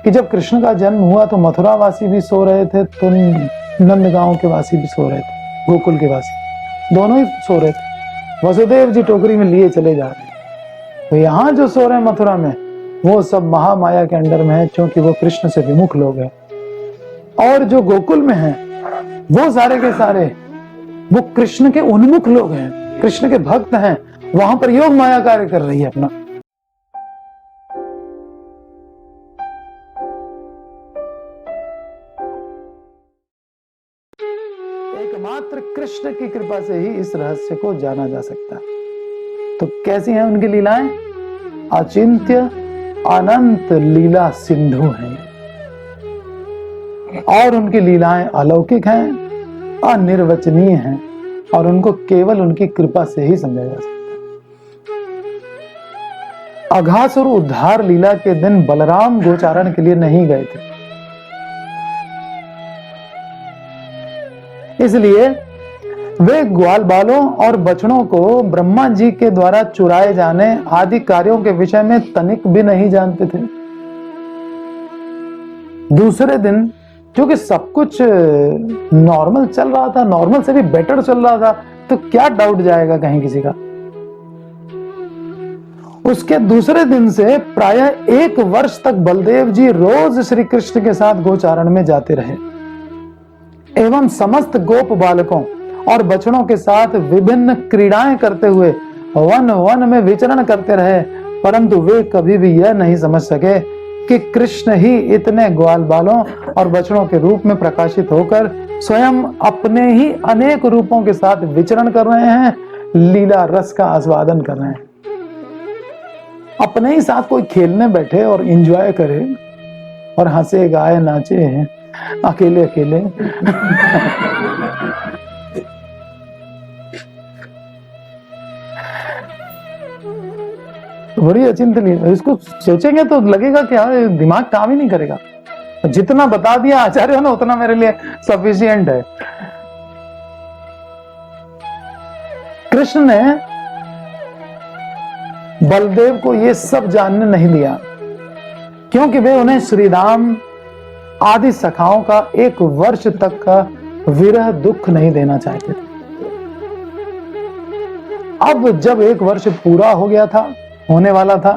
कि जब कृष्ण का जन्म हुआ तो मथुरा वासी भी सो रहे थे, तो नंदगांव के वासी भी सो रहे थे, गोकुल के वासी दोनों ही सो रहे थे। वसुदेव जी टोकरी में लिए चले जा रहे हैं। तो यहाँ जो सो रहे हैं मथुरा में, वो सब महामाया के अंडर में है, क्योंकि वो कृष्ण से विमुख लोग हैं। और जो गोकुल में है वो सारे के सारे वो कृष्ण के उन्मुख लोग हैं, कृष्ण के भक्त हैं। वहां पर योग माया कार्य कर रही है अपना। एकमात्र कृष्ण की कृपा से ही इस रहस्य को जाना जा सकता है। तो कैसी हैं उनकी लीलाएं? अचिंत्य अनंत लीला सिंधु हैं, और उनकी लीलाएं अलौकिक हैं, अनिर्वचनीय हैं, और उनको केवल उनकी कृपा से ही समझा जा सकता है। अघासुर उद्धार लीला के दिन बलराम गोचारण के लिए नहीं गए थे, इसलिए वे ग्वाल बालों और बछड़ों को ब्रह्मा जी के द्वारा चुराए जाने आदि कार्यों के विषय में तनिक भी नहीं जानते थे। दूसरे दिन क्योंकि सब कुछ नॉर्मल चल रहा था, नॉर्मल से भी बेटर चल रहा था, तो क्या डाउट जाएगा कहीं किसी का। उसके दूसरे दिन से प्रायः 1 वर्ष तक बलदेव जी रोज श्री कृष्ण के साथ गोचारण में जाते रहे एवं समस्त गोप बालकों और बछड़ों के साथ विभिन्न क्रीड़ाएं करते हुए वन वन में विचरण करते रहे, परंतु वे कभी भी यह नहीं समझ सके कि कृष्ण ही इतने ग्वाल बालों और बछड़ों के रूप में प्रकाशित होकर स्वयं अपने ही अनेक रूपों के साथ विचरण कर रहे हैं, लीला रस का आस्वादन कर रहे हैं। अपने ही साथ कोई खेलने बैठे और एंजॉय करे और हंसे गाए नाचे अकेले अकेले बड़ी अचिंत लीला। इसको सोचेंगे तो लगेगा कि यार दिमाग काम ही नहीं करेगा। जितना बता दिया आचार्यों ने उतना मेरे लिए सफिशिएंट है। कृष्ण ने बलदेव को ये सब जानने नहीं दिया, क्योंकि वे उन्हें श्री राम आदि सखाओं का 1 वर्ष तक का विरह दुख नहीं देना चाहते थे। अब जब 1 वर्ष पूरा हो गया था, होने वाला था,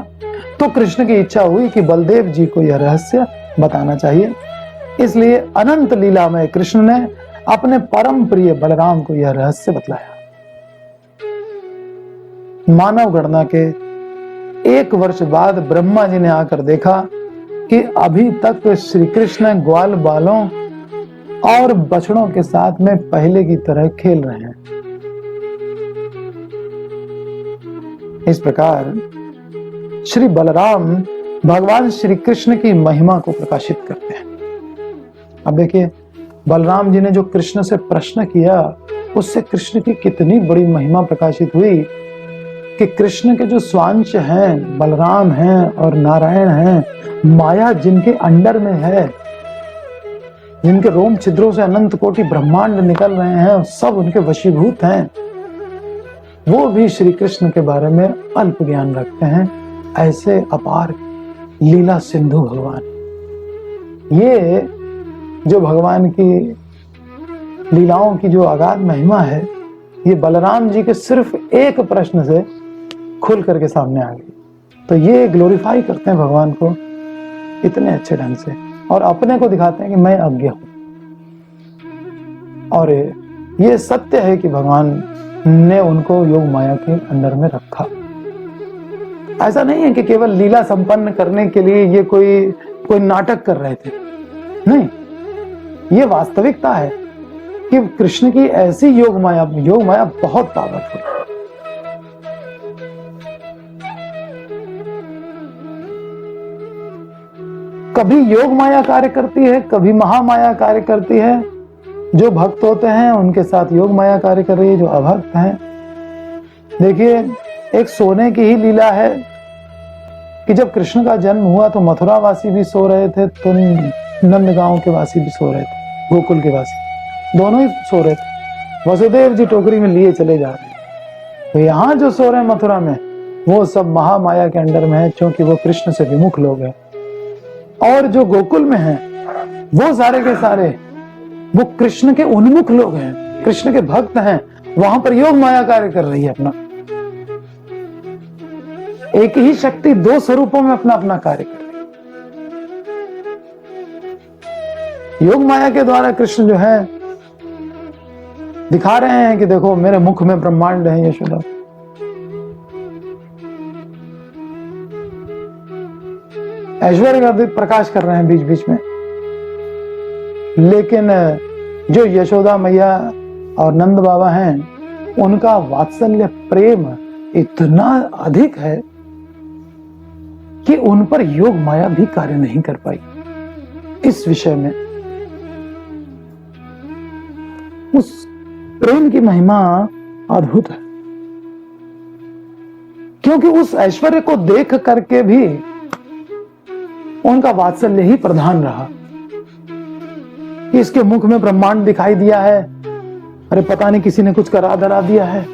तो कृष्ण की इच्छा हुई कि बलदेव जी को यह रहस्य बताना चाहिए। इसलिए अनंत लीला में कृष्ण ने अपने परम प्रिय बलराम को यह रहस्य बतलाया। मानव गणना के 1 वर्ष बाद ब्रह्मा जी ने आकर देखा कि अभी तक श्री कृष्ण ग्वाल बालों और बछड़ों के साथ में पहले की तरह खेल रहे हैं। इस प्रकार श्री बलराम भगवान श्री कृष्ण की महिमा को प्रकाशित करते हैं। अब देखिए, बलराम जी ने जो कृष्ण से प्रश्न किया, उससे कृष्ण की कितनी बड़ी महिमा प्रकाशित हुई कि कृष्ण के जो स्वांश हैं, बलराम हैं और नारायण हैं, माया जिनके अंडर में है, जिनके रोम छिद्रों से अनंत कोटि ब्रह्मांड निकल रहे हैं, सब उनके वशीभूत हैं, वो भी श्री कृष्ण के बारे में अल्प ज्ञान रखते हैं। ऐसे अपार लीला सिंधु भगवान, ये जो भगवान की लीलाओं की जो अगाध महिमा है, ये बलराम जी के सिर्फ एक प्रश्न से खुल करके सामने आ गई। तो ये ग्लोरीफाई करते हैं भगवान को इतने अच्छे ढंग से, और अपने को दिखाते हैं कि मैं अज्ञ हूं। और ये सत्य है कि भगवान ने उनको योग माया के अंडर में रखा। ऐसा नहीं है कि केवल लीला संपन्न करने के लिए ये कोई नाटक कर रहे थे, नहीं, ये वास्तविकता है कि कृष्ण की ऐसी योग माया बहुत पावरफुल है। कभी योग माया कार्य करती है, कभी महामाया कार्य करती है। जो भक्त होते हैं उनके साथ योग माया कार्य कर रही है, जो अभक्त हैं। देखिए, एक सोने की ही लीला है कि जब कृष्ण का जन्म हुआ तो मथुरा वासी भी सो रहे थे, तो नंदगांव के वासी भी सो रहे थे, गोकुल के वासी दोनों ही सो रहे थे। वसुदेव जी टोकरी में लिए चले जा रहे हैं। तो यहाँ जो सो रहे हैं मथुरा में, वो सब महामाया के अंडर में है, क्योंकि वो कृष्ण से विमुख लोग हैं। और जो गोकुल में हैं वो सारे के सारे वो कृष्ण के उन्मुख लोग हैं, कृष्ण के भक्त हैं। वहां पर योग माया कार्य कर रही है अपना। एक ही शक्ति दो स्वरूपों में अपना अपना कार्य कर रही है। योग माया के द्वारा कृष्ण जो है दिखा रहे हैं कि देखो मेरे मुख में ब्रह्मांड है यशोदा। ऐश्वर्य का भी प्रकाश कर रहे हैं बीच बीच में। लेकिन जो यशोदा मैया और नंद बाबा हैं उनका वात्सल्य प्रेम इतना अधिक है कि उन पर योग माया भी कार्य नहीं कर पाई। इस विषय में उस प्रेम की महिमा अद्भुत है, क्योंकि उस ऐश्वर्य को देख करके भी उनका वात्सल्य ही प्रधान रहा। इसके मुख में ब्रह्मांड दिखाई दिया है, अरे पता नहीं किसी ने कुछ करा धरा दिया है।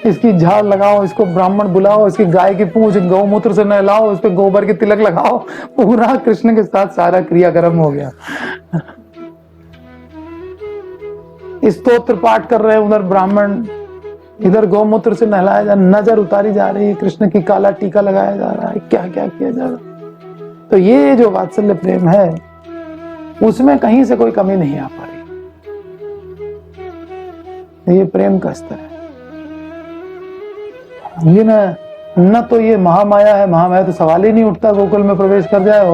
इसकी झाड़ लगाओ, इसको ब्राह्मण बुलाओ, इसकी गाय की पूंछ गौमूत्र से नहलाओ, इस पे गोबर के तिलक लगाओ, पूरा कृष्ण के साथ सारा क्रियाक्रम हो गया। स्तोत्र पाठ कर रहे हैं उधर ब्राह्मण, इधर गौमूत्र से नहलाया जा, नजर उतारी जा रही है, कृष्ण की काला टीका लगाया जा रहा है, क्या क्या किया जा रहा है। तो ये जो वात्सल्य प्रेम है उसमें कहीं से कोई कमी नहीं आ पा रही। ये प्रेम का स्तर है। ये न तो ये महामाया है, महामाया तो सवाल ही नहीं उठता गोकुल में प्रवेश कर जाए,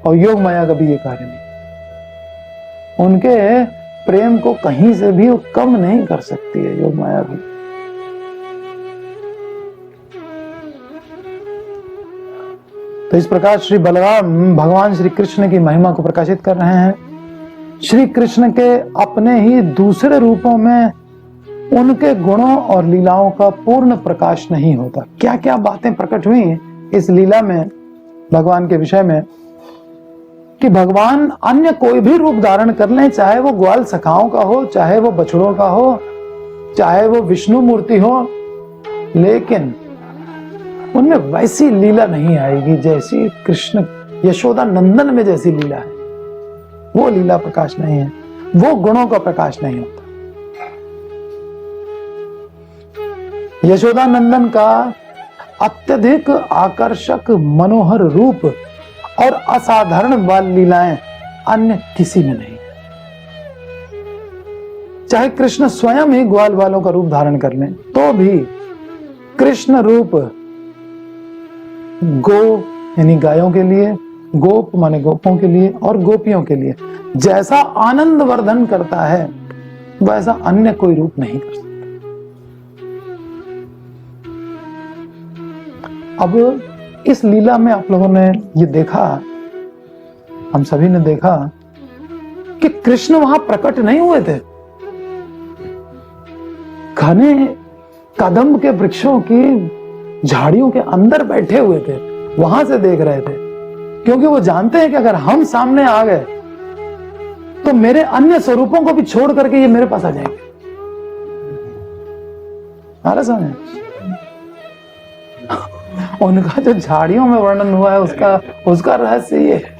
और योग माया का भी ये कार्य नहीं। उनके प्रेम को कहीं से भी वो कम नहीं कर सकती है योग माया भी। तो इस प्रकार श्री बलराम भगवान श्री कृष्ण की महिमा को प्रकाशित कर रहे हैं। श्री कृष्ण के अपने ही दूसरे रूपों में उनके गुणों और लीलाओं का पूर्ण प्रकाश नहीं होता। क्या क्या बातें प्रकट हुई इस लीला में भगवान के विषय में, कि भगवान अन्य कोई भी रूप धारण कर लें, चाहे वो ग्वाल सखाओं का हो, चाहे वो बछड़ों का हो, चाहे वो विष्णु मूर्ति हो, लेकिन उनमें वैसी लीला नहीं आएगी जैसी कृष्ण यशोदा नंदन में जैसी लीला है। वो लीला प्रकाश नहीं है, वो गुणों का प्रकाश नहीं होता। यशोदा नंदन का अत्यधिक आकर्षक मनोहर रूप और असाधारण बाल लीलाएं अन्य किसी में नहीं। चाहे कृष्ण स्वयं ही ग्वाल बालों का रूप धारण कर लें तो भी कृष्ण रूप गो यानी गायों के लिए, गोप माने गोपों के लिए, और गोपियों के लिए जैसा आनंद वर्धन करता है वैसा अन्य कोई रूप नहीं कर सकता। अब इस लीला में आप लोगों ने ये देखा, हम सभी ने देखा कि कृष्ण वहां प्रकट नहीं हुए थे। घने कदम्ब के वृक्षों की झाड़ियों के अंदर बैठे हुए थे, वहां से देख रहे थे, क्योंकि वो जानते हैं कि अगर हम सामने आ गए तो मेरे अन्य स्वरूपों को भी छोड़ करके ये मेरे पास आ जाएंगे। आ रहा समझ? उनका जो झाड़ियों में वर्णन हुआ है उसका रहस्य ये है।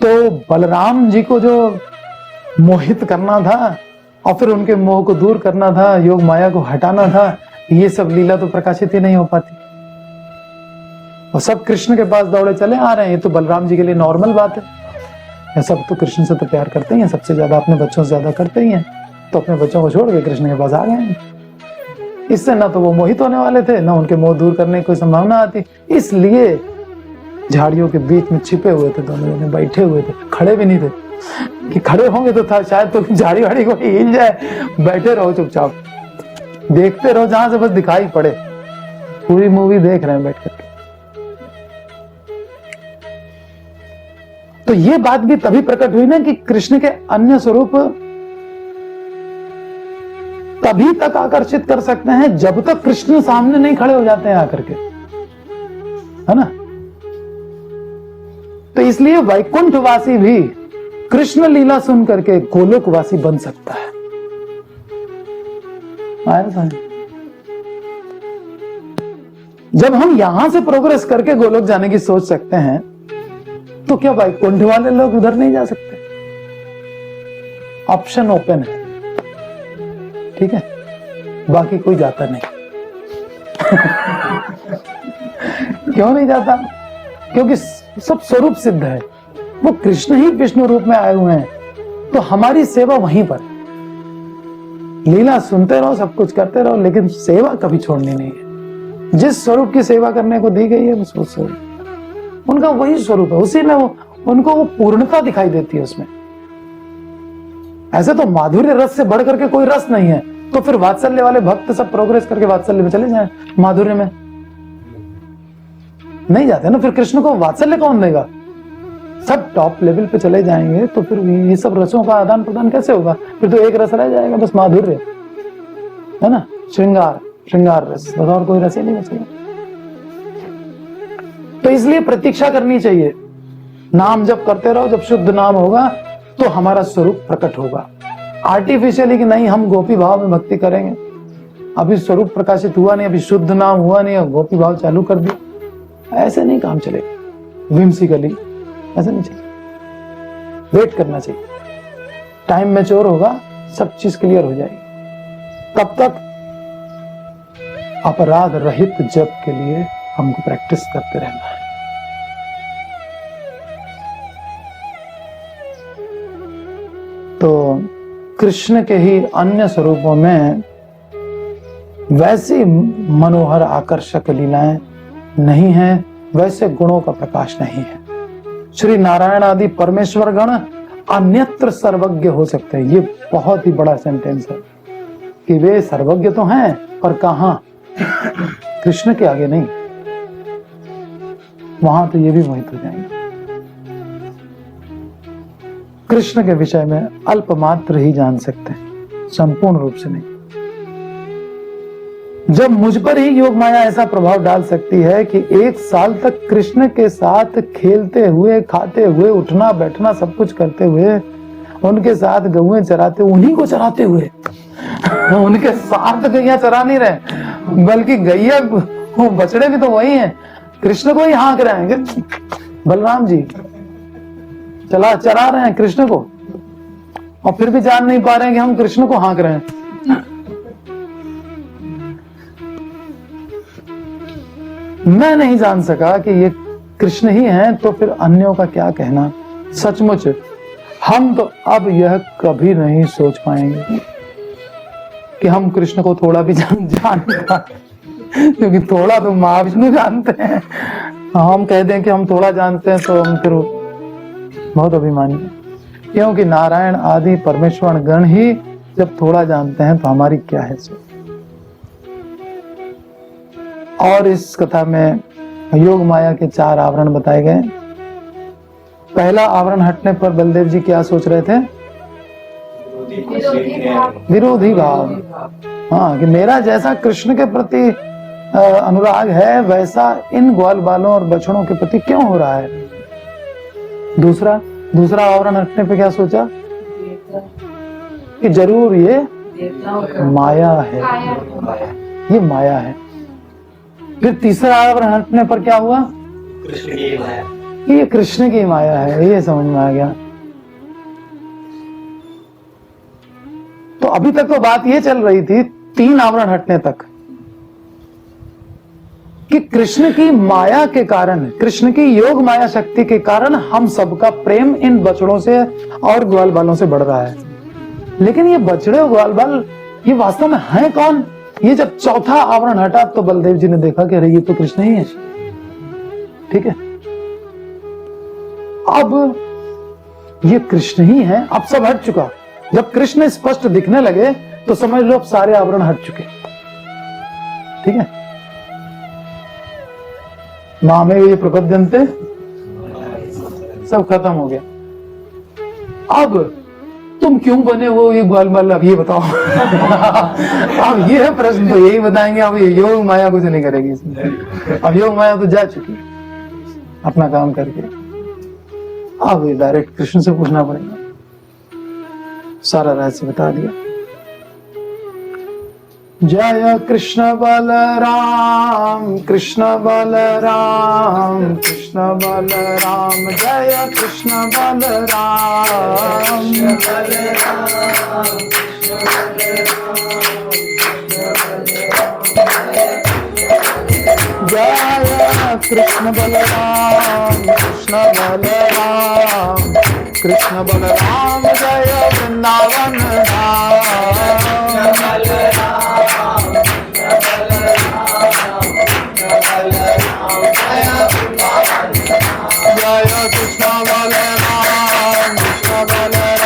तो बलराम जी को जो मोहित करना था और फिर उनके मोह को दूर करना था, योग माया को हटाना था, ये सब लीला तो प्रकाशित ही नहीं हो पाती। और सब कृष्ण के पास दौड़े चले आ रहे हैं। ये तो बलराम जी के लिए नॉर्मल बात है। सब तो कृष्ण से तो प्यार करते ही हैं, सबसे ज्यादा अपने बच्चों से ज्यादा करते ही हैं, तो अपने बच्चों को छोड़ के कृष्ण के पास आ गए हैं। इससे ना तो वो मोहित होने वाले थे, ना उनके मोह दूर करने की कोई संभावना आती। इसलिए झाड़ियों के बीच में छिपे हुए थे, दोनों जने बैठे हुए थे, खड़े भी नहीं थे कि खड़े होंगे तो था शायद तो झाड़ी वाड़ी को हिल जाए। बैठे रहो चुपचाप, देखते रहो जहां से बस दिखाई पड़े। पूरी मूवी देख रहे हैं बैठ करके। तो ये बात भी तभी प्रकट हुई ना कि कृष्ण के अन्य स्वरूप तभी तक आकर्षित कर सकते हैं जब तक कृष्ण सामने नहीं खड़े हो जाते हैं आकर के, है ना। तो इसलिए वैकुंठवासी भी कृष्ण लीला सुन करके गोलोकवासी बन सकता है। आया समझ? जब हम यहां से प्रोग्रेस करके गोलोक जाने की सोच सकते हैं, तो क्या भाई कुंड वाले लोग उधर नहीं जा सकते? ऑप्शन ओपन है, ठीक है, बाकी कोई जाता नहीं। क्यों नहीं जाता? क्योंकि सब स्वरूप सिद्ध है, वो कृष्ण ही विष्णु रूप में आए हुए हैं, तो हमारी सेवा वहीं पर। लीला सुनते रहो, सब कुछ करते रहो, लेकिन सेवा कभी छोड़नी नहीं है। जिस स्वरूप की सेवा करने को दी गई है बस वो स्वरूप, उनका वही स्वरूप है, उसी में वो उनको वो पूर्णता दिखाई देती है उसमें। ऐसे तो माधुर्य रस से बढ़ करके कोई रस नहीं है, तो फिर वात्सल्य वाले भक्त सब प्रोग्रेस करके वात्सल्य में चले जाएं, माधुर्य में नहीं जाते ना। फिर कृष्ण को वात्सल्य कौन देगा? सब टॉप लेवल पे चले जाएंगे तो फिर ये सब रसों का आदान प्रदान कैसे होगा? फिर तो एक रस रह जाएगा, बस माधुर्य, है ना, श्रृंगार, श्रृंगार रस, बस और कोई रस ही नहीं बचेगा। तो इसलिए प्रतीक्षा करनी चाहिए, नाम जब करते रहो, जब शुद्ध नाम होगा तो हमारा स्वरूप प्रकट होगा। आर्टिफिशियली कि नहीं हम गोपी भाव में भक्ति करेंगे, अभी स्वरूप प्रकाशित हुआ नहीं, अभी शुद्ध नाम हुआ नहीं और गोपी भाव चालू कर दिया, ऐसे नहीं काम चलेगा। विम्सिकली ऐसा नहीं चाहिए, वेट करना चाहिए, टाइम मैच्योर होगा, सब चीज क्लियर हो जाएगी। तब तक अपराध रहित जप के लिए हमको प्रैक्टिस करते रहना है। तो कृष्ण के ही अन्य स्वरूपों में वैसी मनोहर आकर्षक लीलाएं नहीं है, वैसे गुणों का प्रकाश नहीं है। श्री नारायण आदि परमेश्वर गण अन्यत्र सर्वज्ञ हो सकते हैं, ये बहुत ही बड़ा सेंटेंस है कि वे सर्वज्ञ तो हैं पर कहां? कृष्ण के आगे नहीं, वहां तो ये भी मोहित हो जाएंगे। कृष्ण के विषय में अल्पमात्र ही जान सकते हैं, संपूर्ण रूप से नहीं। जब मुझ पर ही योग माया ऐसा प्रभाव डाल सकती है कि 1 साल तक कृष्ण के साथ खेलते हुए, खाते हुए, उठना बैठना सब कुछ करते हुए, उनके साथ गौएं चराते, उन्हीं को चराते हुए, उनके साथ गैया चरा नहीं रहे, बल्कि गैया बछड़े भी तो वही हैं, कृष्ण को ही हाँक रहे हैं। बलराम जी चरा रहे हैं कृष्ण को, और फिर भी जान नहीं पा रहे हैं कि हम कृष्ण को हाँक रहे हैं। मैं नहीं जान सका कि ये कृष्ण ही हैं, तो फिर अन्यों का क्या कहना। सचमुच हम तो अब यह कभी नहीं सोच पाएंगे कि हम कृष्ण को थोड़ा भी जान क्योंकि थोड़ा तो महाविष्णु जानते हैं, हम कह दें कि हम थोड़ा जानते हैं तो हम फिर बहुत अभिमानी, क्योंकि नारायण आदि परमेश्वर गण ही जब थोड़ा जानते हैं तो हमारी क्या है। और इस कथा में योग माया के 4 आवरण बताए गए। पहला आवरण हटने पर बलदेव जी क्या सोच रहे थे? विरोधी भाव। हाँ, कि मेरा जैसा कृष्ण के प्रति अनुराग है वैसा इन ग्वाल बालों और बछड़ों के प्रति क्यों हो रहा है। दूसरा आवरण हटने पे क्या सोचा कि जरूर ये माया है, ये माया है। फिर तीसरा आवरण हटने पर क्या हुआ? ये कृष्ण की माया है, ये समझ में आ गया। तो अभी तक तो बात ये चल रही थी 3 आवरण हटने तक कि कृष्ण की माया के कारण, कृष्ण की योग माया शक्ति के कारण हम सबका प्रेम इन बछड़ों से और ग्वाल बालों से बढ़ रहा है। लेकिन ये बछड़े और ग्वाल बाल ये वास्तव में हैं कौन? ये जब चौथा आवरण हटा तो बलदेव जी ने देखा कि अरे ये तो कृष्ण ही है। ठीक है, अब ये कृष्ण ही है, अब सब हट चुका। जब कृष्ण स्पष्ट दिखने लगे तो समझ लो अब सारे आवरण हट चुके। ठीक है, मामे ये प्रपद्यन्ते, सब खत्म हो गया। अब तुम क्यों बने हो ये ग्वाल बाल, अब ये बताओ। अब ये है प्रश्न, तो यही बताएंगे। अब ये योग माया कुछ नहीं करेगी इसमें, अब योग माया तो जा चुकी अपना काम करके। अब ये डायरेक्ट कृष्ण से पूछना पड़ेगा। सारा रहस्य बता दिया। जय कृष्ण बलराम कृष्ण बलराम कृष्ण बलराम जय कृष्ण बलराम जय कृष्ण बलराम कृष्ण बलराम कृष्ण बलराम जय वृंदावन जय कृष्ण बलराम कृष्ण बलराम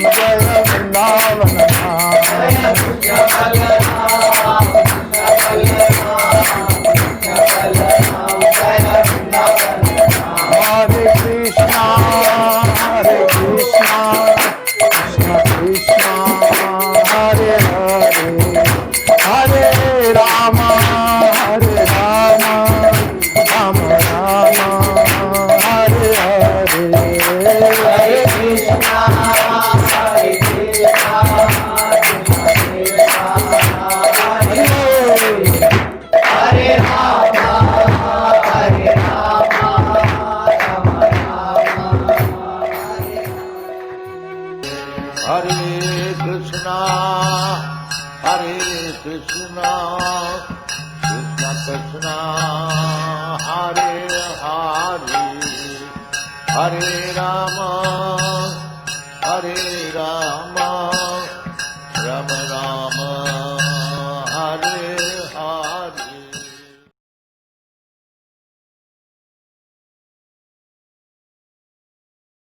जय वृंदावन हरे Krishna Krishna Krishna Hare Hare Hare Ram Ram Ram Hare Hare Hare Krishna Krishna Krishna Hare Hare Hare Rama Rama Rama